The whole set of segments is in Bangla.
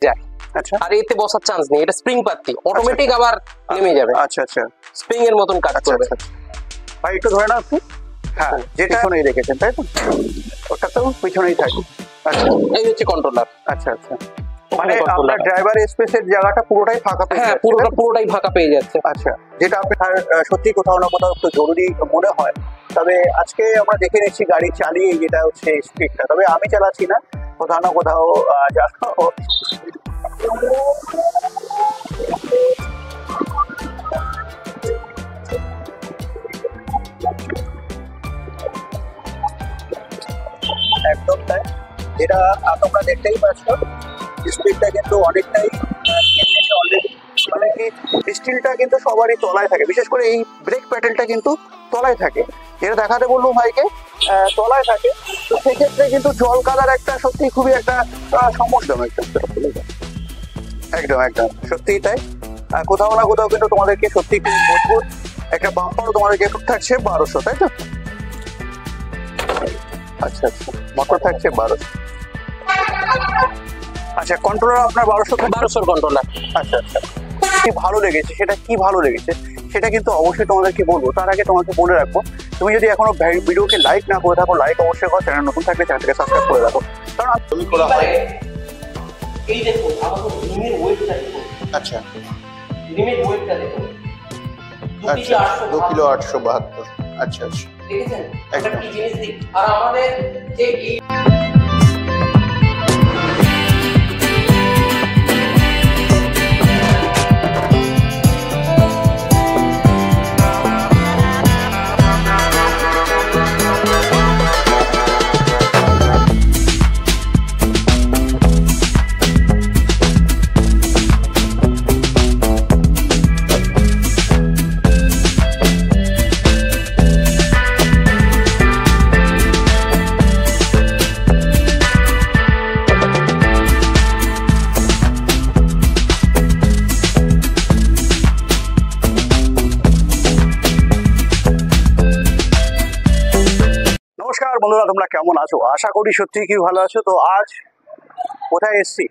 যায়। আচ্ছা, আর এতে বসার চান্স নেই, এটা স্প্রিং পাত্তি, অটোমেটিক আবার নেমে যাবে। আচ্ছা আচ্ছা স্প্রিং এর মতন কাজ আচ্ছা করবে। আচ্ছা। ভাই একটু ধরে নাও একটু। হ্যাঁ, যেটা পিছনেই রেখেছেন তাই তো, ওটা তো পিছনেই থাকে। আচ্ছা, এই হচ্ছে কন্ট্রোলার। আচ্ছা আচ্ছা, মানে আপনার ড্রাইভার স্পেসের জায়গাটা পুরোটাই ফাঁকা পেয়ে হ্যাঁ, যাচ্ছে। পুরোটাই ফাঁকা পেয়ে যাচ্ছে। আচ্ছা, যেটা আপনার সত্যি কোথাও না কোথাও একটু জরুরি মনে হয়। তবে আজকে আমরা দেখে নিচ্ছি গাড়ি চালিয়ে যেটা হচ্ছে স্পিডটা, তবে আমি চালাচ্ছি না, কোথাও না কোথাও একদম তাই, যেটা তোমরা দেখতেই পাচ্ছ স্পিডটা কিন্তু অনেকটাই অলরেডি। মানে কি স্টিলটা কিন্তু সবারই তলায় থাকে, বিশেষ করে এই ব্রেক প্যাডেলটা কিন্তু তলায় থাকে, যেটা দেখাতে বলবো ভাইকে তলায় থাকে। তো সেক্ষেত্রে কিন্তু জল কাদার একটা সত্যি খুবই একটা সমস্যা। একদম একদম সত্যিই তাই। কোথাও না কোথাও কিন্তু তোমাদেরকে সত্যি খুব মজবুত একটা বাম্পারও তোমাদেরকে থাকছে 1200, তাই তো? আচ্ছা আচ্ছা, মোটর থাকছে 1200। আচ্ছা, কন্ট্রোলার আপনার 1200 কন্ট্রোলার। আচ্ছা আচ্ছা, কি ভালো লেগেছে, সেটা কি ভালো লেগেছে সেটা কিন্তু অবশ্যই তোমাদেরকে বলবো। তার আগে তোমাকে বলে রাখবো, তুমি যদি এখনো ভিডিওকে লাইক না করে থাকো, লাইক অবশ্যই করো। চ্যানেল নতুন থাকলে চ্যানেলটাকে সাবস্ক্রাইব করে রাখো, কারণ তুমি করা হয়। এই দেখুন আমাদের রিমের ওয়েটটা দেখুন। আচ্ছা রিমের ওয়েটটা দেখুন, আচ্ছা, 2 কিলো 872। আচ্ছা আচ্ছা, দেখেছেন এটা কি জিনিস দিক। আর আমাদের যে এই নমস্কার বন্ধুরা, তোমরা কেমন আছো? আশা করি সত্যি কি ভালো আছো। তো আজ কোথায় এসছি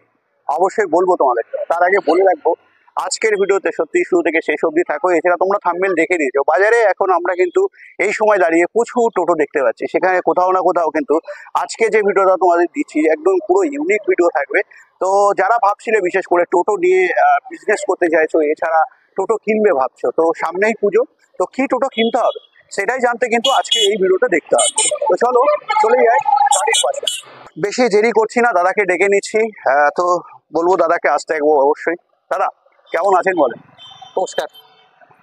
অবশ্যই বলবো তোমাদের, তার আগে বলে রাখবো আজকের ভিডিওতে সত্যি শুরু থেকে শেষ অবধি থাকো। এছাড়া তোমরা থাম্বনেল দেখে দিয়েছো, বাজারে এখন আমরা কিন্তু এই সময় দাঁড়িয়ে প্রচুর টোটো দেখতে পাচ্ছি। সেখানে কোথাও না কোথাও কিন্তু আজকে যে ভিডিওটা তোমাদের দিচ্ছি একদম পুরো ইউনিক ভিডিও থাকবে। তো যারা ভাবছিলে বিশেষ করে টোটো নিয়ে বিজনেস করতে চাইছো, এছাড়া টোটো কিনবে ভাবছো, তো সামনেই পুজো, তো কি টোটো কিনতে হবে সেটাই জানতে কিন্তু আজকে এই ভিডিওটা দেখতে হবে। তো চলো চলে যাই গাড়ির পাশে। বেশি দেরি করছি না, দাদাকে ডেকে নিচ্ছি। তো বলবো দাদাকে আসতে একবো অবশ্যই। দাদা কেমন আছেন বলেন? নমস্কার,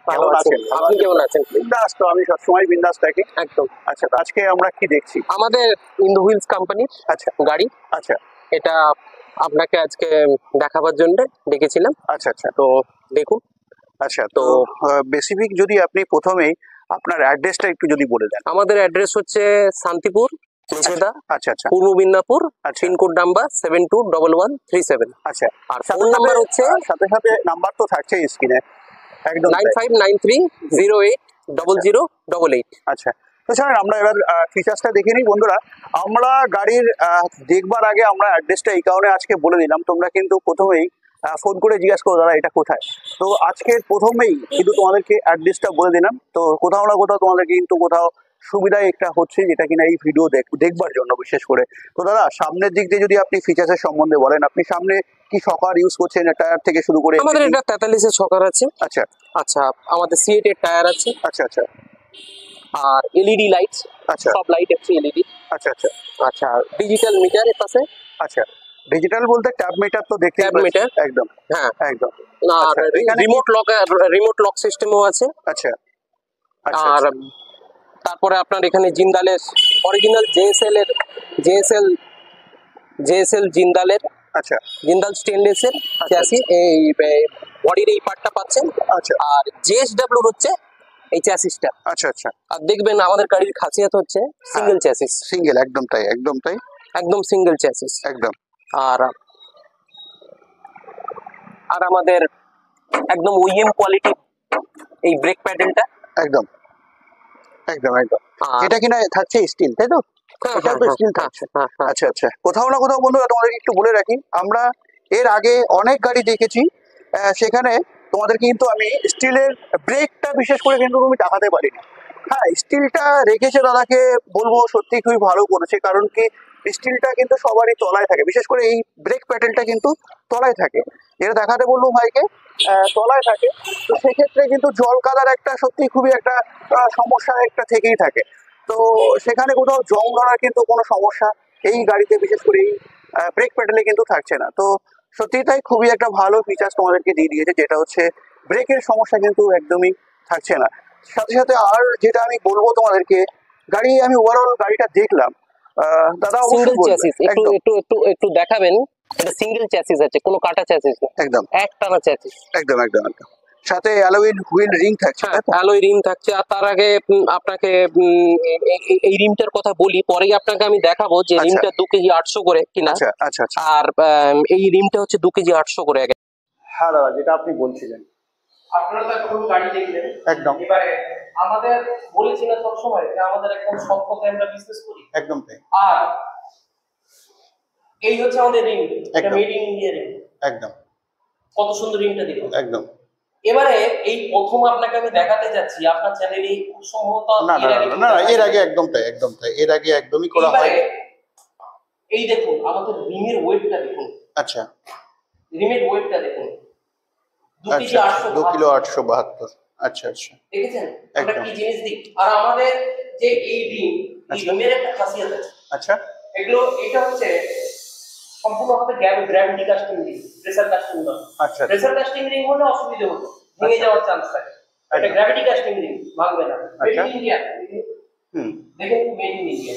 কেমন আছেন? আপনি কেমন আছেন? বিন্দাস, তো আমি সবসময় বিন্দাস থাকি। একদম। আচ্ছা, আজকে আমরা কি দেখছি? আমাদের ইন্দো হুইলস কোম্পানির আচ্ছা গাড়ি। আচ্ছা এটা আপনাকে আজকে দেখাবার জন্য ডেকেছিলাম। আচ্ছা আচ্ছা তো দেখুন। আচ্ছা, তো বেসিক যদি আপনি প্রথমেই আপনার অ্যাড্রেসটা একটু যদি বলে দেন। আমাদের অ্যাড্রেস হচ্ছে শান্তিপুর, মেছেদা, আচ্ছা আচ্ছা পূর্ব মিদনাপুর, আচ্ছা পিনকোড নাম্বার 721137। আচ্ছা, আর ফোন নাম্বার হচ্ছে সাথে সাথে নাম্বার তো থাকছে স্ক্রিনে, একদম 9593080088। আচ্ছা, তো স্যার আমরা এবার ফিচার্সটা দেখে নিই বন্ধুরা। আমরা গাড়ির দেখবার আগে আমরা অ্যাড্রেসটা এই কারণে আজকে বলে দিলাম, তোমরা কিন্তু প্রথমেই ফোন করে জিজ্ঞাসা করো দাদা এটা কোথায়। তো আজকে প্রথমেই কিন্তু তোমাদেরকে অ্যাড্রেসটা বলে দিলাম। তো কোথাও না কোথাও তোমাদেরকে কিন্তু কোথাও সুবিধাই একটা হচ্ছে, যেটা কিনা এই ভিডিও দেখবার জন্য বিশেষ করে। তো দাদা সামনের দিক দিয়ে যদি আপনি ফিচার্সের সম্বন্ধে বলেন, আপনি সামনে কি শকার ইউজ করছেন, টায়ার থেকে শুরু করে? আমাদের এটা 43 এর ছকার আছে। আচ্ছা আচ্ছা, আমাদের সিএট এর টায়ার আছে। আচ্ছা আচ্ছা আর এলইডি লাইট, আচ্ছা সব লাইট আছে এলইডি। আচ্ছা আচ্ছা আচ্ছা, ডিজিটাল মিটার এর পাশে। আচ্ছা, ডিজিটাল বলতে ট্যাব মিটার তো দেখতে ট্যাব মিটার, একদম হ্যাঁ একদম। আর রিমোট লক সিস্টেমও আছে। আচ্ছা আর তারপরে আপনার এখানে জিন্দালের অরিজিনাল জেএসএল জিন্দালের আচ্ছা জিন্দাল স্টেনলেসের চ্যাসি, এই বডির এই পার্টটা পাচ্ছেন। আচ্ছা, আর জেএসডব্লিউ হচ্ছে এই চ্যাসিসটা। আচ্ছা আচ্ছা, আর দেখবেন আমাদের গাড়ির খাসিয়ত হচ্ছে সিঙ্গেল চ্যাসিস। সিঙ্গেল, একদম তাই একদম তাই, একদম সিঙ্গেল চ্যাসিস একদম। আর আমাদের একদম ওইএম কোয়ালিটি এই ব্রেক প্যাডেলটা, একদম একদম একদম। এটা কিনা থাকছে স্টিল, তাই তো? এটা তো স্টিল থাকছে। আচ্ছা আচ্ছা, কোথাও না কোথাও বন্ধুরা তোমাদেরকে একটু বলে রাখি, আমরা এর আগে অনেক গাড়ি দেখেছি, সেখানে তোমাদের কিন্তু আমি স্টিলের ব্রেকটা বিশেষ করে কিন্তু তুমি দেখাতে পারি না। হ্যাঁ, স্টিলটা রেখেছে দাদাকে বলবো সত্যি খুবই ভালো করেছে, কারণ কি স্টিলটা কিন্তু সবারই তলায় থাকে, বিশেষ করে এই ব্রেক প্যাডেলটা কিন্তু তলায় থাকে। এটা দেখাতে বলবো ভাইকে, তলায় থাকে। তো সেক্ষেত্রে কিন্তু জল কাদার একটা সত্যি খুবই একটা সমস্যা একটা থেকেই থাকে। তো সেখানে কোথাও জং ধরার কিন্তু কোনো সমস্যা এই গাড়িতে বিশেষ করে এই ব্রেক প্যাডেলে কিন্তু থাকছে না। তো সত্যি তাই খুবই একটা ভালো ফিচার্স তোমাদেরকে দিয়ে দিয়েছে, যেটা হচ্ছে ব্রেকের সমস্যা কিন্তু একদমই থাকছে না। সাথে সাথে আর যেটা আমি বলবো তোমাদেরকে, গাড়ি আমি ওভারঅল গাড়িটা দেখলাম, দাদা সিঙ্গেল অবশ্যই বলবে। চ্যাসিস, একটু একদম একটু একটু একটু দেখাবেন। এটা সিঙ্গেল চ্যাসিস আছে, কোনো কাটা চ্যাসিস না, একদম একটানা চ্যাসিস। একদম একদম একদম সাথে অ্যালয়েড হুইল রিং থাকছে, হ্যাঁ, তাই তো? অ্যালয় রিম থাকছে। আর তার আগে আপনাকে এই রিমটার কথা বলি, পরেই আপনাকে আমি দেখাবো যে আচ্ছা রিমটা 2 কেজি 800 করে কিনা। আচ্ছা আচ্ছা আচ্ছা। আর এই রিমটা হচ্ছে 2 কেজি 800 করে আগে। হ্যাঁ দাদা, যেটা আপনি বলছিলেন আপনারা তো এখন গাড়ি দেখলেন, একদম এবারে আমাদের বলেছি না সবসময় যে আমাদের একদম সৎ পথে আমরা বিজনেস করি। একদম তাই, আর এই হচ্ছে আমাদের রিং, এটা একদম। Made in India ring. একদম কত সুন্দর রিংটা দেখুন। একদম। এবারে এই প্রথম আপনাকে আমি দেখাতে যাচ্ছি, আপনার চ্যানেলে খুব সম্ভবত না না এর আগে না না, এর আগে একদম তাই, একদম তাই, এর আগে একদমই করা হয়। এবারে এই দেখুন আমাদের রিমের ওয়েটটা দেখুন, আচ্ছা রিমের ওয়েটটা দেখুন 2 কেজি আচ্ছা, 2 কিলো 872। 872। আচ্ছা আচ্ছা দেখেছেন আমরা একদম। কি জিনিস দিই। আর আমাদের যে এই রিং, এই আচ্ছা। রিমের একটা খাসিয়ত আছে। আচ্ছা এগুলো এটা হচ্ছে সম্পূর্ণভাবে gravity casting ring, pressure casting নয়। আচ্ছা প্রেসার কাস্টিং রিং হলে অসুবিধা হতো, ভেঙে আচ্ছা। যাওয়ার চান্স থাকে। এটা আচ্ছা। গ্র্যাভিটি কাস্টিং রিং, ভাঙবে না। মেড আচ্ছা। ইন ইন্ডিয়া, হুম দেখেন মেড ইন ইন্ডিয়া,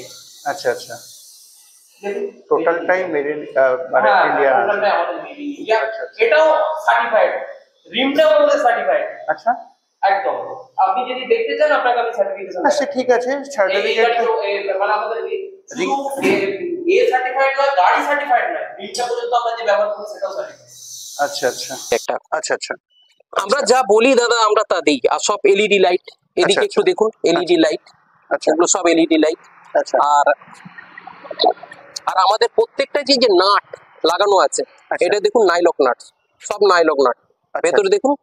আচ্ছা আচ্ছা। দেখুন টোটালটাই মেড ইন মানে ইন্ডিয়া। টোটালটাই আমাদের মেড ইন ইন্ডিয়া। আচ্ছা, আচ্ছা। এটাও সার্টিফাইড, রিমটাও আমাদের সার্টিফাইড আচ্ছা একদম। আপনি যদি দেখতে চান আপনাকে আমি সার্টিফিকেশন আচ্ছা ঠিক আছে, সার্টিফিকেট মানে আমাদের শুধু এ সার্টিফাইড নয়, গাড়ি সার্টিফাইড নয়, রিমটা পর্যন্ত আমরা যে ব্যবহার করি সেটাও সার্টিফাইড। আচ্ছা আচ্ছা একটা আচ্ছা আচ্ছা আমরা যা বলি দাদা আমরা তা দিই। আর সব এলইডি লাইট, এদিকে আচ্ছা, একটু দেখুন, এলইডি লাইট, আচ্ছা এগুলো সব এলইডি লাইট। আচ্ছা আর আর আমাদের প্রত্যেকটা যে নাট লাগানো আছে, আচ্ছা। এটা দেখুন নাইলক নাট, সব নাইলক নাট। আচ্ছা। ভেতরে দেখুন,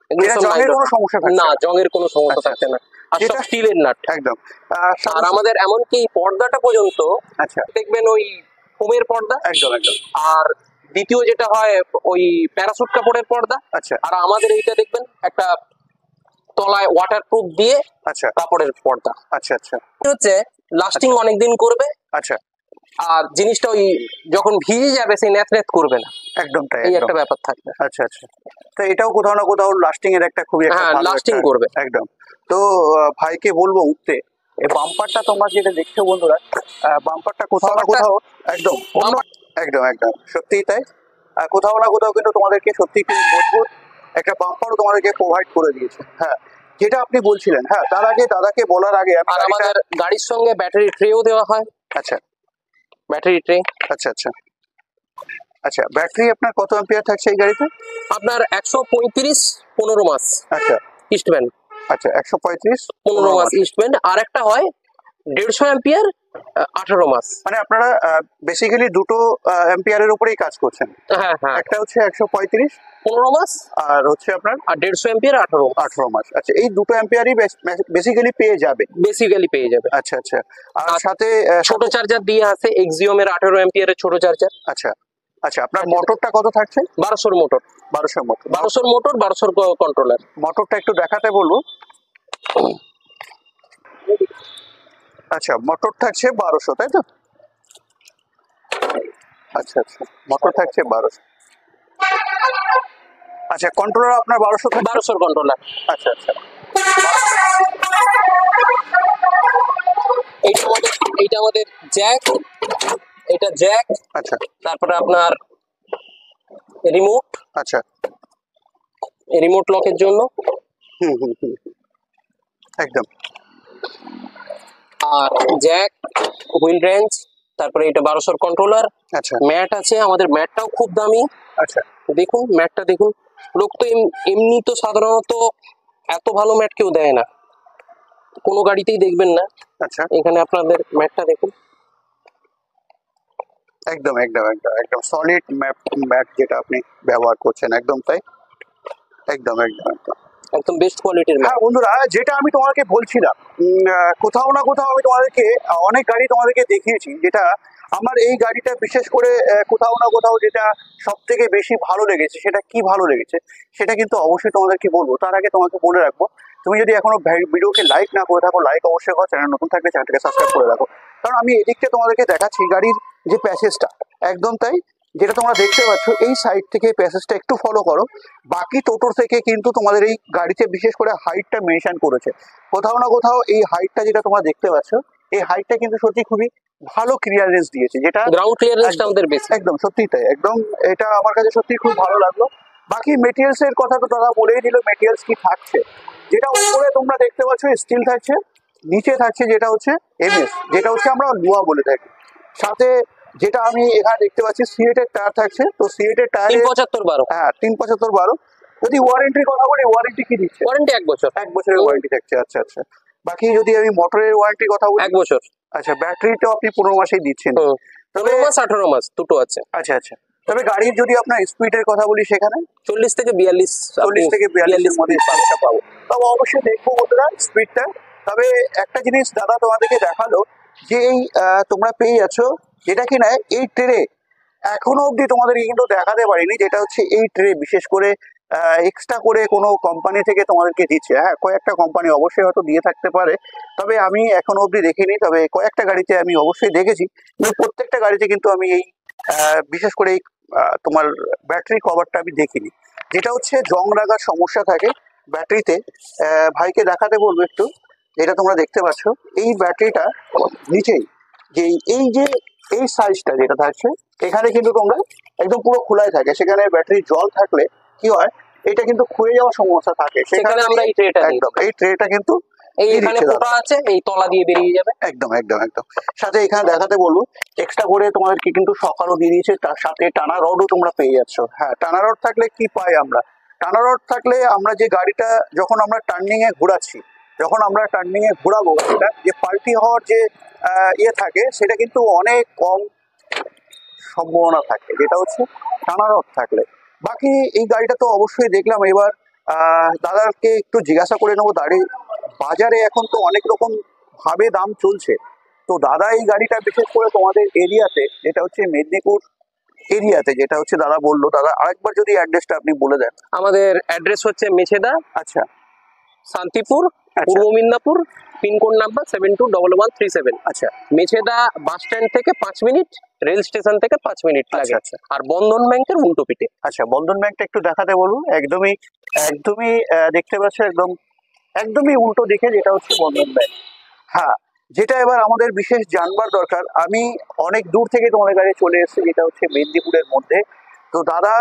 এগুলো এটা সব জংয়ের নাইলক। কোনো সমস্যা থাকছে না, না? জংয়ের কোনো সমস্যা আচ্ছা। থাকছে না। আর সব যেটা- স্টিলের নাট। একদম। আর আমাদের এমনকি এই পর্দাটা পর্যন্ত আচ্ছা দেখবেন ওই ফোমের পর্দা। একদম একদম। আর দ্বিতীয় যেটা হয় ওই প্যারাসুট কাপড়ের পর্দা। আচ্ছা আর আমাদের এইটা দেখবেন একটা তলায় ওয়াটারপ্রুফ দিয়ে আচ্ছা কাপড়ের পর্দা। আচ্ছা আচ্ছা হচ্ছে লাস্টিং অনেকদিন করবে। আচ্ছা আর জিনিসটা ওই যখন ভিজে যাবে সেই ন্যাত করবে না, একদম তাই, এই একদম। একটা ব্যাপার থাকবে। আচ্ছা আচ্ছা। তো এটাও কোথাও না কোথাও লাস্টিং এর একটা খুবই একটা হ্যাঁ, ভালো lasting একটা- করবে। একদম। তো ভাইকে বলবো উঠতে, এই বাম্পারটা তোমরা যেটা দেখছো বন্ধুরা, বাম্পারটা কোথাও না কোথাও একদম অন্য, একদম একদম সত্যিই তাই। কোথাও না কোথাও কিন্তু তোমাদেরকে সত্যি খুব মজবুত একটা বাম্পারও তোমাদেরকে প্রোভাইড করে দিয়েছে। হ্যাঁ, যেটা আপনি বলছিলেন। হ্যাঁ, তার আগে দাদাকে বলার আগে আমি আর গাড়িটা- আমাদের গাড়ির সঙ্গে ব্যাটারি ট্রেও দেওয়া হয়, আচ্ছা ব্যাটারি ট্রে। আচ্ছা আচ্ছা আচ্ছা। ব্যাটারি আপনার কত অ্যাম্পিয়ার থাকছে এই গাড়িতে? আপনার 135 15 মাস আচ্ছা ইস্টব্যান্ড, আচ্ছা 135 15 মাস ইস্টব্যান্ড। আর একটা হয় 150 অ্যাম্পিয়ার 18 মাস। মানে আপনারা বেসিক্যালি দুটো অ্যাম্পিয়ারের উপরেই কাজ করছেন। হ্যাঁ হ্যাঁ, একটা হচ্ছে 135 15 মাস আর হচ্ছে আপনার আর 150 অ্যাম্পিয়ার 18 মাস 18 মাস। আচ্ছা, এই দুটো অ্যাম্পিয়ারই বেসিক্যালি পেয়ে যাবে। বেসিক্যালি পেয়ে যাবে। আচ্ছা আচ্ছা। আর আর সাথে ছোট চার্জার দিয়ে আছে, এক্সিওমের 18 অ্যাম্পিয়ারের ছোট চার্জার। আচ্ছা আচ্ছা। আপনার মোটরটা কত থাকছে? 1200 মোটর, 1200 মোটর। 1200 motor, 1200 controller. মোটরটা একটু দেখাতে বলবো। আচ্ছা, মোটর থাকছে 1200, তাই তো? আচ্ছা আচ্ছা, মোটর থাকছে 1200। আচ্ছা, কন্ট্রোলার আপনার 1200 থাকছে? 1200 কন্ট্রোলার। আচ্ছা আচ্ছা এইটা আমাদের জ্যাক, এটা জ্যাক। আচ্ছা তারপরে আপনার রিমোট, আচ্ছা। রিমোট লকের জন্য। হুম হুম হুম একদম। আর জ্যাক, হুইল রেঞ্জ, তারপরে এটা 1200 কন্ট্রোলার। আচ্ছা ম্যাট আছে, আমাদের ম্যাটটাও খুব দামি। আচ্ছা দেখুন ম্যাটটা দেখুন, লোক তো এমনি তো সাধারণত এত ভালো ম্যাট কেউ দেয় না, কোনো গাড়িতেই দেখবেন না। আচ্ছা এখানে আপনাদের ম্যাটটা দেখুন, একদম একদম একদম একদম সলিড ম্যাট যেটা আপনি ব্যবহার করছেন, একদম তাই, একদম একদম একদম। একদম বেস্ট কোয়ালিটির ম্যাট। হ্যাঁ বন্ধুরা, যেটা আমি তোমাকে বলছিলাম, কোথাও না কোথাও আমি তোমাদেরকে অনেক গাড়ি তোমাদেরকে দেখিয়েছি, যেটা আমার এই গাড়িটা বিশেষ করে কোথাও না কোথাও যেটা সব থেকে বেশি ভালো লেগেছে, সেটা কি ভালো লেগেছে সেটা কিন্তু অবশ্যই তোমাদেরকে বলবো। তার আগে তোমাকে বলে রাখবো, তুমি যদি এখনো ভিডিওকে লাইক না করে থাকো, লাইক অবশ্যই করো, চ্যানেল নতুন থাকলে চ্যানেলটাকে সাবস্ক্রাইব করে রাখো। কারণ আমি এদিকটা তোমাদেরকে দেখাচ্ছি গাড়ির যে প্যাসেজটা, একদম তাই, যেটা তোমরা দেখতে পাচ্ছ এই সাইড থেকে প্যাসেজটা একটু ফলো করো। বাকি টোটোর থেকে কিন্তু তোমাদের এই গাড়িতে বিশেষ করে হাইটটা মেনশন করেছে। কোথাও না কোথাও এই হাইটটা যেটা তোমরা দেখতে পাচ্ছ, এই হাইটটা কিন্তু সত্যি খুবই ভালো ক্লিয়ারেন্স দিয়েছে, যেটা গ্রাউন্ড ক্লিয়ারেন্সটা আমাদের বেশি। একদম সত্যি তাই, একদম এটা আমার কাছে সত্যি খুব ভালো লাগলো। বাকি মেটেরিয়ালস এর কথা তো দাদা বলেই দিল, মেটেরিয়ালস কি থাকছে। যেটা উপরে তোমরা দেখতে পাচ্ছ স্টিল থাকছে, নিচে থাকছে যেটা হচ্ছে এমএস, যেটা হচ্ছে আমরা লুয়া বলে থাকি। সাথে যেটা আমি এখানে দেখতে পাচ্ছি সিএটের টায়ার থাকছে, তো সিএটের টায়ার 375/12। হ্যাঁ 375/12। যদি ওয়ারেন্টির কথা বলি, ওয়ারেন্টি কি দিচ্ছে? ওয়ারেন্টি 1 বছর। 1 বছরের ওয়ারেন্টি থাকছে, আচ্ছা আচ্ছা। বাকি যদি আমি মোটরের ওয়ারেন্টির কথা বলি, 1 বছর। আচ্ছা ব্যাটারিটাও আপনি 15 মাসেই দিচ্ছেন। 15 মাস 18 মাস দুটো আছে। আচ্ছা আচ্ছা। তবে গাড়ির যদি আপনার স্পিডের কথা বলি, সেখানে 40 থেকে 42, 40 থেকে 42 এর মধ্যে স্পিডটা পাবো। তবে অবশ্যই দেখবো বন্ধুরা স্পিডটা। তবে একটা জিনিস দাদা তোমাদেরকে দেখালো, যে এই তোমরা পেয়ে যাচ্ছ যেটা কিনা এই ট্রে এখনো অবধি তোমাদেরকে কিন্তু দেখাতে পারিনি, যেটা হচ্ছে এই ট্রে বিশেষ করে এক্সট্রা করে কোনো কোম্পানি থেকে তোমাদেরকে দিচ্ছে। হ্যাঁ কয়েকটা কোম্পানি অবশ্যই হয়তো দিয়ে থাকতে পারে, তবে আমি এখনো অবধি দেখিনি। তবে কয়েকটা গাড়িতে আমি অবশ্যই দেখেছি, কিন্তু প্রত্যেকটা গাড়িতে কিন্তু আমি এই বিশেষ করে এই তোমার ব্যাটারি কভারটা আমি দেখিনি। যেটা হচ্ছে জং লাগার সমস্যা থাকে ব্যাটারিতে, ভাইকে দেখাতে বলবো একটু। যেটা তোমরা দেখতে পাচ্ছ এই ব্যাটারিটা নিচেই, যে এই যে এই সাইজটা যেটা থাকছে, এখানে কিন্তু তোমরা একদম পুরো খোলাই থাকে, সেখানে ব্যাটারি জল থাকলে কি হয়, এটা কিন্তু ক্ষয়ে যাওয়ার সমস্যা থাকে, সেখানে আমরা এই ট্রেটা দিই। একদম এই ট্রেটা কিন্তু এই এখানে ফোঁটা আছে, এই তলা দিয়ে বেরিয়ে যাবে। একদম একদম একদম। সাথে এখানে দেখাতে বলবো, এক্সট্রা করে তোমাদেরকে কিন্তু সকালও দিয়ে দিয়েছে, তার সাথে টানা রডও তোমরা পেয়ে যাচ্ছ। হ্যাঁ টানা রড থাকলে কি পাই আমরা, টানা রড থাকলে আমরা যে গাড়িটা যখন আমরা টার্নিং এ ঘোরাচ্ছি, যখন আমরা টার্নিং এ ঘোরাবো, সেটা যে পাল্টি হওয়ার যে ইয়ে থাকে, সেটা কিন্তু অনেক কম সম্ভাবনা থাকে, যেটা হচ্ছে টানা রড থাকলে। বাকি এই গাড়িটা তো অবশ্যই দেখলাম। এবার দাদাকে একটু জিজ্ঞাসা করে নেবো, দাঁড়িয়ে বাজারে এখন তো অনেক রকম ভাবে দাম চলছে, তো দাদা এই গাড়িটা বিশেষ করে তোমাদের এরিয়াতে, যেটা হচ্ছে মেদিনীপুর এরিয়াতে, যেটা হচ্ছে দাদা বললো, দাদা আরেকবার যদি অ্যাড্রেসটা আপনি বলে দেন। আমাদের অ্যাড্রেস হচ্ছে মেছেদা, আচ্ছা শান্তিপুর, আচ্ছা পূর্ব মিদনাপুর, পিনকোড নাম্বার 721137। আচ্ছা মেছেদা বাস স্ট্যান্ড থেকে 5 মিনিট, রেল স্টেশন থেকে 5 মিনিট লাগে। আচ্ছা আর বন্ধন ব্যাংকের উল্টো পিঠে। আচ্ছা। বন্ধন ব্যাংকটা একটু দেখাতে বলবো, একদমই একদমই দেখতে পাচ্ছ একদম একদমই উল্টো দিকে, যেটা হচ্ছে বন্ধন ব্যাংক। হ্যাঁ যেটা এবার আমাদের বিশেষ জানবার দরকার, আমি অনেক দূর থেকে তোমাদের কাছে চলে এসেছি, যেটা হচ্ছে মেদিনীপুরের মধ্যে। তো দাদা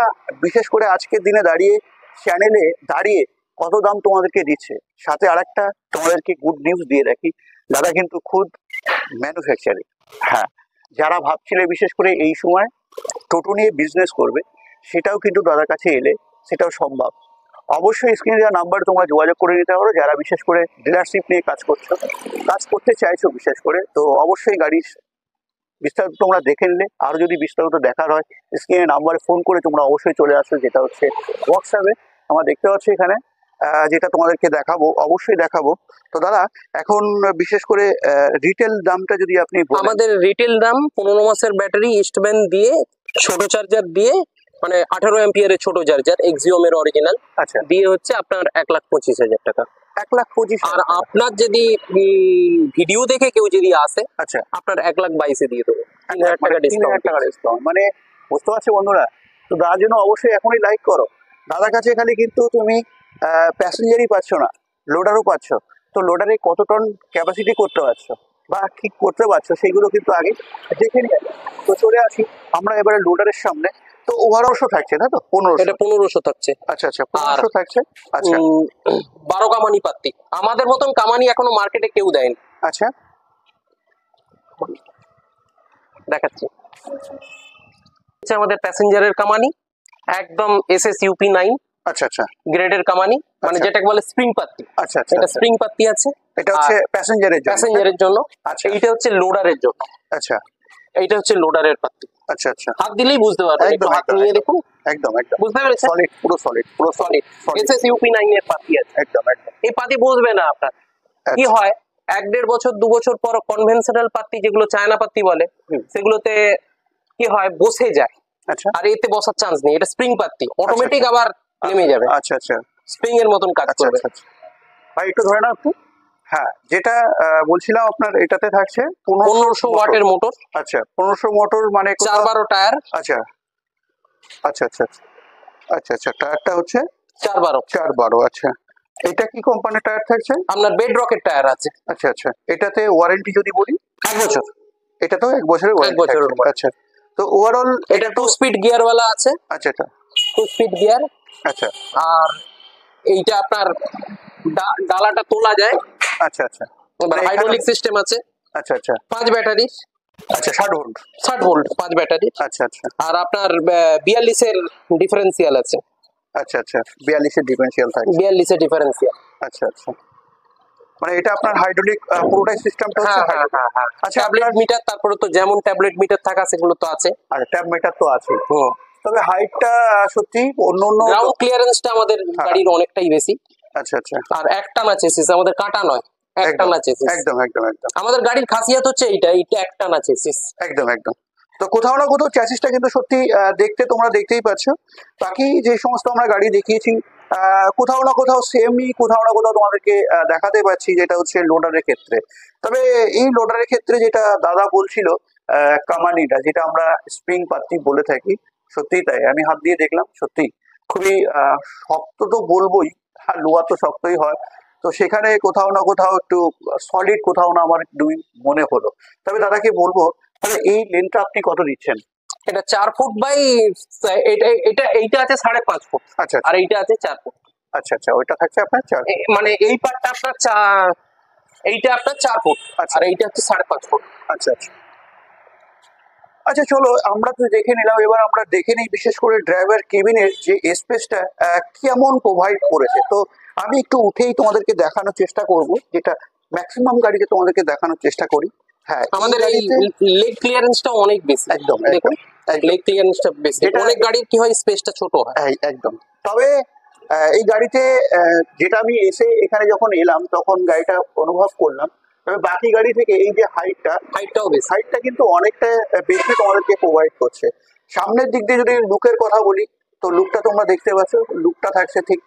বিশেষ করে আজকের দিনে দাঁড়িয়ে চ্যানেলে দাঁড়িয়ে কত দাম তোমাদেরকে দিচ্ছে। সাথে আরেকটা তোমাদেরকে গুড নিউজ দিয়ে রাখি, দাদা কিন্তু খুদ ম্যানুফ্যাকচারিং। হ্যাঁ যারা ভাবছিলে বিশেষ করে এই সময় টোটো নিয়ে বিজনেস করবে, সেটাও কিন্তু দাদার কাছে এলে সেটাও সম্ভব। অবশ্যই স্ক্রিনে দেওয়া নাম্বার তোমরা যোগাযোগ করে নিতে পারো, যারা বিশেষ করে ডিলারশিপ নিয়ে কাজ করতে চাইছো বিশেষ করে। তো অবশ্যই গাড়ির বিস্তারিত তোমরা দেখে নিলে, আরও যদি বিস্তারিত দেখার হয় স্ক্রিনে নাম্বারে ফোন করে তোমরা অবশ্যই চলে আসো, যেটা হচ্ছে হোয়াটসঅ্যাপে। আমরা দেখতে পাচ্ছি এখানে যেটা তোমাদেরকে দেখাবো, অবশ্যই দেখাবো। তো দাদা এখন বিশেষ করে রিটেল দামটা যদি আপনি বলেন। আমাদের রিটেল দাম 15 মাসের ব্যাটারি, ইস্টব্যান্ড দিয়ে, ছোট চার্জার দিয়ে, মানে 18 অ্যাম্পিয়ারের ছোট চার্জার, এক্সিওমের অরিজিনাল আচ্ছা দিয়ে হচ্ছে আপনার 1,25,000 টাকা। 1,25,000। আর আপনার যদি ভিডিও দেখে কেউ যদি আসে, আচ্ছা আপনার 1,22,000 দিয়ে দেবো, 3,000 টাকা 3,000 টাকা ডিসকাউন্ট, মানে বুঝতে পারছো বন্ধুরা। তো দাদার জন্য অবশ্যই এখনই লাইক করো। দাদার কাছে খালি কিন্তু তুমি প্যাসেঞ্জারই পাচ্ছ না, লোডারও পাচ্ছ। তো লোডারে কত টন ক্যাপাসিটি করতে পারছো বা কি করতে পারছো, সেইগুলো কিন্তু আগে দেখে নিয়ে। তো চলে আসি আমরা এবারে লোডারের সামনে। তো ওভারঅলশো থাকছে না, তো 1500। এটা 1500 থাকছে। আচ্ছা আচ্ছা 1500 থাকছে। আচ্ছা 12 কামানি পাত্তি, আমাদের মতন কামানি এখনো মার্কেটে কেউ দেয়নি। আচ্ছা দেখাচ্ছি, হচ্ছে আমাদের প্যাসেঞ্জারের কামানি, একদম SSUP 9 আচ্ছা আচ্ছা গ্রেডের কামানি, মানে আচ্ছা। যেটাকে বলে স্প্রিং পাত্তি। আচ্ছা আচ্ছা এটা স্প্রিং পাত্তি আছে, এটা হচ্ছে প্যাসেঞ্জারের জন্য। প্যাসেঞ্জারের জন্য। আচ্ছা এইটা হচ্ছে লোডারের জন্য। আচ্ছা এইটা হচ্ছে লোডারের পাত্তি। আচ্ছা আচ্ছা, হাত দিলেই বুঝতে পারবেন, একটু একদম, হাত একদম, নিয়ে একদম। দেখুন, একদম একদম বুঝতে পেরেছেন? সলিড, পুরো সলিড, পুরো সলিড সলিড, এসএস ইউপি 9 এর পাতি আছে। একদম একদম। এই পাতি বুঝবে না আপনার কি আচ্ছা, হয়, 1-1.5 বছর 2 বছর পর কনভেনশনাল পাতি যেগুলো চায়না পাতি বলে, হুম। সেগুলোতে কি হয়, বসে যায়। আচ্ছা আর এতে বসার চান্স নেই, এটা স্প্রিং পাতি, অটোমেটিক আচ্ছা। আবার নেমে যাবে, আচ্ছা আচ্ছা স্প্রিং এর মতন কাজ আচ্ছা করবে। আচ্ছা আচ্ছা। ভাই একটু ধরে নাও একটু। হ্যাঁ, যেটা বলছিলাম আপনার এটাতে থাকছে 1500 ওয়াটের মোটর, আচ্ছা 1500 মোটর মানে 4-12 টায়ার, আচ্ছা আচ্ছা আচ্ছা আচ্ছা আচ্ছা আচ্ছা। টায়ারটা হচ্ছে 4-12 4-12। আচ্ছা, এটা কি কোম্পানির টায়ার থাকছে? আপনার বেড রকেট টায়ার আছে। আচ্ছা আচ্ছা। এটাতে ওয়ারেন্টি যদি বলি? 1 বছর, এটা তো 1 বছরের 1 ওয়ারেন্টি বছরের থাকছে। warranty। আচ্ছা, তো ওভারঅল এটা 2 স্পিড গিয়ার वाला আছে, আচ্ছা আচ্ছা 2 স্পিড গিয়ার। আচ্ছা আর এইটা আপনার ডালাটা তোলা যায়, আচ্ছা আচ্ছা এবার হাইড্রোলিক সিস্টেম আছে, আচ্ছা আচ্ছা 5 ব্যাটারি, আচ্ছা 60 ভোল্ট। 60 volt 5 battery. আচ্ছা আচ্ছা আর আপনার 42 এর ডিফারেন্সিয়াল আছে, আচ্ছা আচ্ছা 42 এর ডিফারেন্সিয়াল থাকছে। 42 এর ডিফারেন্সিয়াল। আচ্ছা আচ্ছা, মানে এটা আপনার হাইড্রোলিক পুরোটাই সিস্টেমটা হচ্ছে হ্যাঁ হ্যাঁ hydraulic। হ্যাঁ হ্যাঁ, আচ্ছা ট্যাবলেট আপনার মিটার, তারপরে তো যেমন ট্যাবলেট মিটার থাকা সেগুলো তো আছে। আচ্ছা ট্যাব মিটার তো আছে, হুম, তবে হাইটটা সত্যি অন্য অন্য গ্রাউন্ড ক্লিয়ারেন্সটা আমাদের গাড়ির অনেকটাই বেশি। আচ্ছা আচ্ছা আর একটানা চেসিস, আমাদের কাটা নয়, একদম একটানা চেসিস। একদম একদম একদম আমাদের গাড়ির খাসিয়াত হচ্ছে এইটা একটানা চেসিস। একদম একদম। তো কোথাও না কোথাও চ্যাসিসটা কিন্তু সত্যি দেখতে তোমরা দেখতেই পাচ্ছ, বাকি যে সমস্ত আমরা গাড়ি দেখিয়েছি কোথাও না কোথাও সেমই, কোথাও না কোথাও তোমাদেরকে দেখাতে পাচ্ছি, যেটা হচ্ছে লোডারের ক্ষেত্রে। তবে এই লোডারের ক্ষেত্রে যেটা দাদা বলছিল কামানিটা, যেটা আমরা স্প্রিং পাত্তি বলে থাকি, সত্যিই তাই। আমি হাত দিয়ে দেখলাম, সত্যি খুবই শক্ত তো বলবোই, লোহা তো শক্তই হয়, তো সেখানে কোথাও না কোথাও একটু সলিড, কোথাও না আমার একটু মনে হলো। তবে দাদাকে বলবো, তাহলে এই লেনটা আপনি কত দিচ্ছেন? এটা 4 ফুট বাই, এইটা আছে 5.5 ফুট, আচ্ছা আর এইটা আছে 4 ফুট। আচ্ছা আচ্ছা, ওইটা থাকছে আপনার 4। মানে এই পার্টটা আপনার এইটা আপনার 4 ফুট, আচ্ছা আর এইটা হচ্ছে 5.5 ফুট। আচ্ছা আচ্ছা আচ্ছা, চলো আমরা তো দেখে নিলাম, এবার আমরা দেখে নিই বিশেষ করে ড্রাইভার কেবিনের যে স্পেসটা কেমন প্রোভাইড করেছে। তো আমি একটু উঠেই তোমাদেরকে দেখানোর চেষ্টা করব, যেটা ম্যাক্সিমাম গাড়িতে তোমাদেরকে দেখানোর চেষ্টা করি। হ্যাঁ, আমাদের এই লেগ ক্লিয়ারেন্সটা অনেক বেশি, একদম দেখুন একদম লেগ ক্লিয়ারেন্সটা বেশি। এটা- অনেক গাড়ির কি হয়, স্পেসটা ছোট হয়। একদম। তবে এই গাড়িতে যেটা আমি এসে এখানে যখন এলাম তখন গাড়িটা অনুভব করলাম, তবে বাকি গাড়ি থেকে এই যে হাইটটাও বেশি। হাইটটা কিন্তু অনেকটা বেশি তোমাদেরকে প্রোভাইড করছে। সামনের দিক দিয়ে যদি লুকের কথা বলি, তো লুকটা তোমরা দেখতে পাচ্ছ, লুকটা থাকছে ঠিক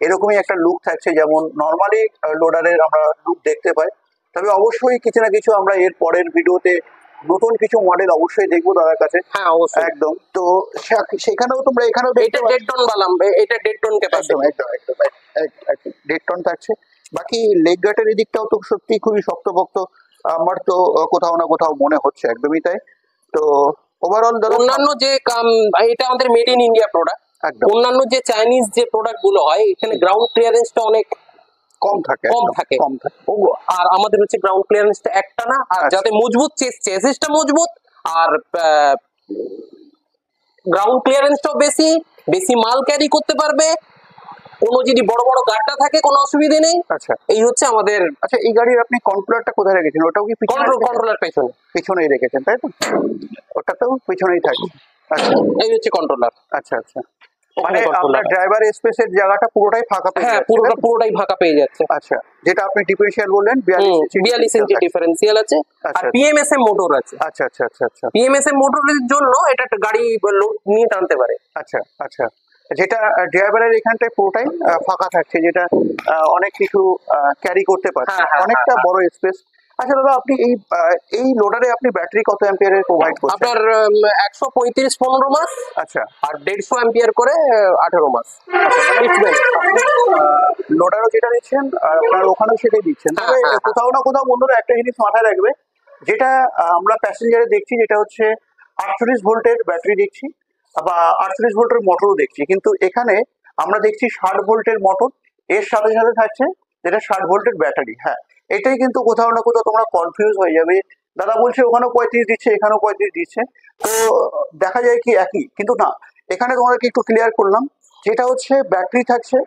এরকমই একটা লুক থাকছে, যেমন নর্মালি লোডারের আমরা লুক দেখতে পাই। তবে অবশ্যই কিছু না কিছু আমরা এর পরের ভিডিওতে নতুন কিছু মডেল অবশ্যই দেখবো দাদার কাছে। হ্যাঁ অবশ্যই। একদম, তো সেখানেও তোমরা এখানেও এটা দেখতে পাচ্ছ। 1.5 টন বালাম, এটা 1.5 টন ক্যাপাসিটি। একদম একদম একদম 1.5 টন থাকছে। বাকি লেগ গার্ডের এদিকটাও তো সত্যি খুবই শক্তপোক্ত, আমার তো কোথাও না কোথাও মনে হচ্ছে, একদমই তাই। তো ওভারঅল অন্যান্য যে এটা আমাদের মেড ইন ইন্ডিয়া প্রোডাক্ট, একদম অন্যান্য যে চাইনিজ যে প্রোডাক্ট গুলো হয় এখানে গ্রাউন্ড ক্লিয়ারেন্সটা অনেক কম থাকে, কম একদম থাকে। কম থাকে। আর আমাদের হচ্ছে গ্রাউন্ড ক্লিয়ারেন্সটা একটানা, আর আচ্ছা। যাতে মজবুত চেসিসটা মজবুত, আর গ্রাউন্ড ক্লিয়ারেন্সটাও বেশি বেশি মাল ক্যারি করতে পারবে, কোনো যদি বড় বড় গাড্ডা থাকে কোনো অসুবিধা নেই। আচ্ছা এই হচ্ছে আমাদের। আচ্ছা, এই গাড়ির আপনি কন্ট্রোলারটা কোথায় রেখেছেন? ওটাও কি কন্ট্রোলার পেছনে, পিছনেই রেখেছেন, তাই তো? ওটাতেও পিছনেই থাকে। আচ্ছা এই হচ্ছে কন্ট্রোলার। আচ্ছা আচ্ছা, মানে আপনার ড্রাইভার স্পেসের জায়গাটা পুরোটাই ফাঁকা পেয়ে হ্যাঁ, যাচ্ছে, তাই তো? পুরোটাই ফাঁকা পেয়ে যাচ্ছে। আচ্ছা, যেটা আপনি ডিফারেন্সিয়াল বললেন 42 ইঞ্চি ডিফারেন্সিয়াল আছে, আর আচ্ছা। পিএমএসএম মোটর আছে। আচ্ছা আচ্ছা আচ্ছা আচ্ছা পিএমএসএম মোটরের জন্য এটা একটা গাড়ি লোড নিয়ে টানতে পারে। আচ্ছা আচ্ছা, যেটা ড্রাইভারের এখানটায় পুরোটাই ফাঁকা থাকছে, যেটা অনেক কিছু ক্যারি করতে পারছে, হ্যাঁ, হ্যাঁ, অনেকটা হ্যাঁ। বড় স্পেস। আচ্ছা দাদা, আপনি এই লোডারে আপনি ব্যাটারি কত অ্যাম্পিয়ারের প্রোভাইড করছেন? আপনার 135 15 মাস, আচ্ছা আর 150 অ্যাম্পিয়ার করে 18 মাস। লোডারও যেটা দিচ্ছেন আপনার ওখানেও সেটাই দিচ্ছেন। হ্যাঁ, তবে হ্যাঁ, কোথাও না কোথাও বন্ধুরা একটা জিনিস মাথায় রাখবে, যেটা আমরা প্যাসেঞ্জারে দেখছি, যেটা হচ্ছে 48 ভোল্টের ব্যাটারি দেখছি বা 48 ভোল্টের মোটরও দেখছি, কিন্তু এখানে আমরা দেখছি 60 ভোল্টের মোটর, এর সাথে সাথে থাকছে যেটা 60 ভোল্টের ব্যাটারি। হ্যাঁ, এটাই কিন্তু কোথাও না কোথাও তোমরা কনফিউজ হয়ে যাবে, দাদা বলছে ওখানেও 35 দিচ্ছে, এখানেও 35 দিচ্ছে, তো দেখা যায় কি একই, কিন্তু না, এখানে তোমাদেরকে একটু ক্লিয়ার করলাম, যেটা হচ্ছে ব্যাটারি থাকছে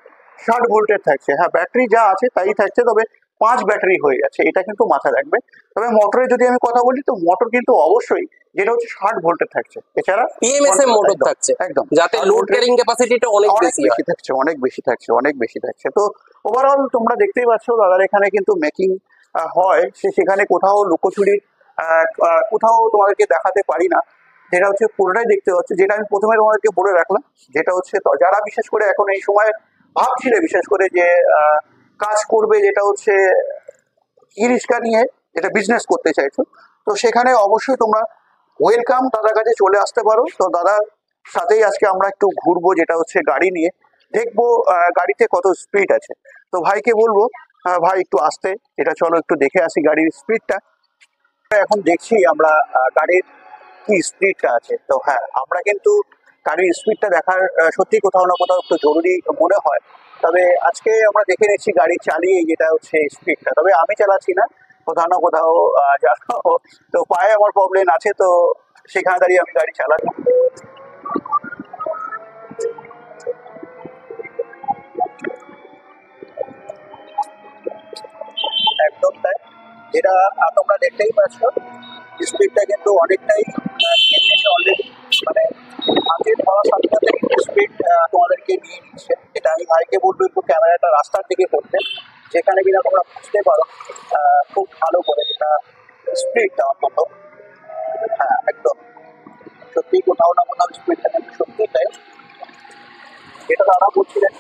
60 ভোল্টের থাকছে। হ্যাঁ, ব্যাটারি যা আছে তাই থাকছে, তবে 5 ব্যাটারি হয়ে যাচ্ছে, এটা কিন্তু মাথায় রাখবে। তবে মোটরের যদি আমি কথা বলি, তো মোটর কিন্তু অবশ্যই যেটা হচ্ছে 60 ভোল্টের থাকছে, এছাড়া পিএমএসএম মোটর একদম, থাকছে, একদম যাতে 60 লোড ভোল্টের ক্যারিং ক্যাপাসিটিটা অনেক অনেক বেশি বেশি হয়। থাকছে, অনেক বেশি থাকছে, অনেক বেশি থাকছে। তো ওভারঅল তোমরা দেখতেই পাচ্ছ দাদার এখানে কিন্তু মেকিং হয়, সেখানে কোথাও লুকোচুরির কোথাও তোমাদেরকে দেখাতে পারি না, যেটা হচ্ছে পুরোটাই দেখতে পাচ্ছ। যেটা আমি প্রথমে তোমাদেরকে বলে রাখলাম, যেটা হচ্ছে যারা বিশেষ করে এখন এই সময় ভাবছিলে বিশেষ করে যে কাজ করবে, যেটা হচ্ছে ই রিক্সা নিয়ে যেটা বিজনেস করতে চাইছো, তো সেখানে অবশ্যই তোমরা ওয়েলকাম, দাদার কাছে চলে আসতে পারো। তো দাদার সাথেই আজকে আমরা একটু ঘুরবো, যেটা হচ্ছে গাড়ি নিয়ে দেখবো গাড়িতে কত স্পিড আছে। তো ভাইকে বলবো ভাই একটু আসতে, এটা চলো একটু দেখে আসি গাড়ির স্পিডটা। এখন দেখছি আমরা গাড়ির কি স্পিডটা আছে। তো হ্যাঁ, আমরা কিন্তু গাড়ির স্পিডটা দেখার সত্যি কোথাও না কোথাও একটু জরুরি মনে হয়। তবে আজকে আমরা দেখে নিচ্ছি গাড়ি চালিয়ে যেটা হচ্ছে স্পিডটা। তবে আমি চালাচ্ছি না, কোথাও না কোথাও জানো, তো পায়ে আমার প্রবলেম আছে, তো সেখানে দাঁড়িয়ে আমি গাড়ি চালাচ্ছি। একদম তাই, যেটা তোমরা দেখতেই পাচ্ছ, স্পিডটা কিন্তু অনেকটাই অলরেডি, মানে হাতের ধরার সাথে সাথে কিন্তু স্পিড তোমাদেরকে নিয়ে নিচ্ছে। এটা আমি ভাইকে বলবো একটু ক্যামেরাটা রাস্তার দিকে করতে, যেখানে কিনা তোমরা বুঝতে পারো খুব ভালো করে যেটা স্পিডটা অন্তত। হ্যাঁ একদম, সত্যি কোথাও না কোথাও স্পিডটা কিন্তু সত্যি তাই। যেটা দাদা বলছিলেন,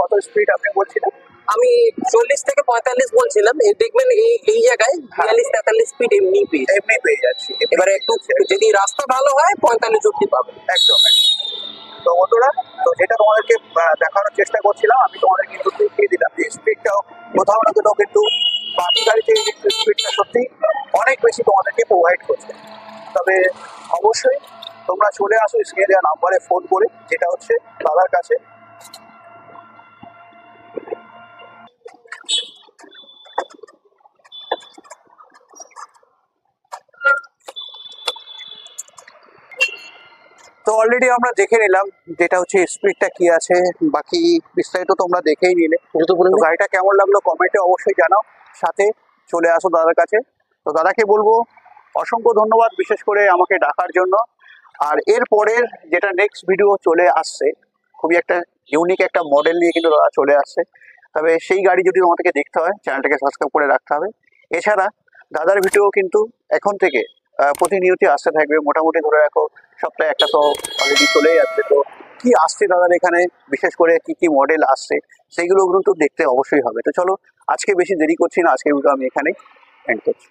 কত স্পিড আপনি বলছিলেন? আমি 40 থেকে 45 বলছিলাম, এই দেখবেন এই এই জায়গায় 42-43 স্পিড এমনি পেয়ে যায়। এমনি পেয়ে যাচ্ছি। এবারে একটু যদি রাস্তা ভালো হয় 45 অব্দি পাবে। একদম একদম। তো বন্ধুরা, তো যেটা তোমাদেরকে দেখানোর চেষ্টা করছিলাম, আমি তোমাদের কিন্তু দেখিয়ে দিলাম যে স্পিডটাও কোথাও না কোথাও কিন্তু বাকি গাড়িতে স্পিডটা সত্যি অনেক বেশি তোমাদেরকে প্রোভাইড করছে। তবে অবশ্যই তোমরা চলে আসো স্ক্রিনে দেওয়া নাম্বারে ফোন করে, যেটা হচ্ছে দাদার কাছে। তো অলরেডি আমরা দেখে নিলাম যেটা হচ্ছে স্পিডটা কি আছে, বাকি বিস্তারিত তোমরা দেখেই নিলে। তো গাড়িটা কেমন লাগলো কমেন্টে অবশ্যই জানাও, সাথে চলে আসো দাদার কাছে। তো দাদাকে বলবো অসংখ্য ধন্যবাদ বিশেষ করে আমাকে ডাকার জন্য। আর এর পরের যেটা নেক্সট ভিডিও চলে আসছে, খুবই একটা ইউনিক একটা মডেল নিয়ে কিন্তু দাদা চলে আসছে। তবে সেই গাড়ি যদি তোমাদেরকে দেখতে হয়, চ্যানেলটাকে সাবস্ক্রাইব করে রাখতে হবে। এছাড়া দাদার ভিডিও কিন্তু এখন থেকে প্রতিনিয়তই আসতে থাকবে, মোটামুটি ধরে রাখো সপ্তাহে একটা তো অলরেডি চলেই যাচ্ছে। তো কি আসছে দাদার এখানে, বিশেষ করে কি কি মডেল আসছে, সেইগুলো কিন্তু দেখতে অবশ্যই হবে। তো চলো, আজকে বেশি দেরি করছি না, আজকের ভিডিও আমি এখানেই এন্ড করছি।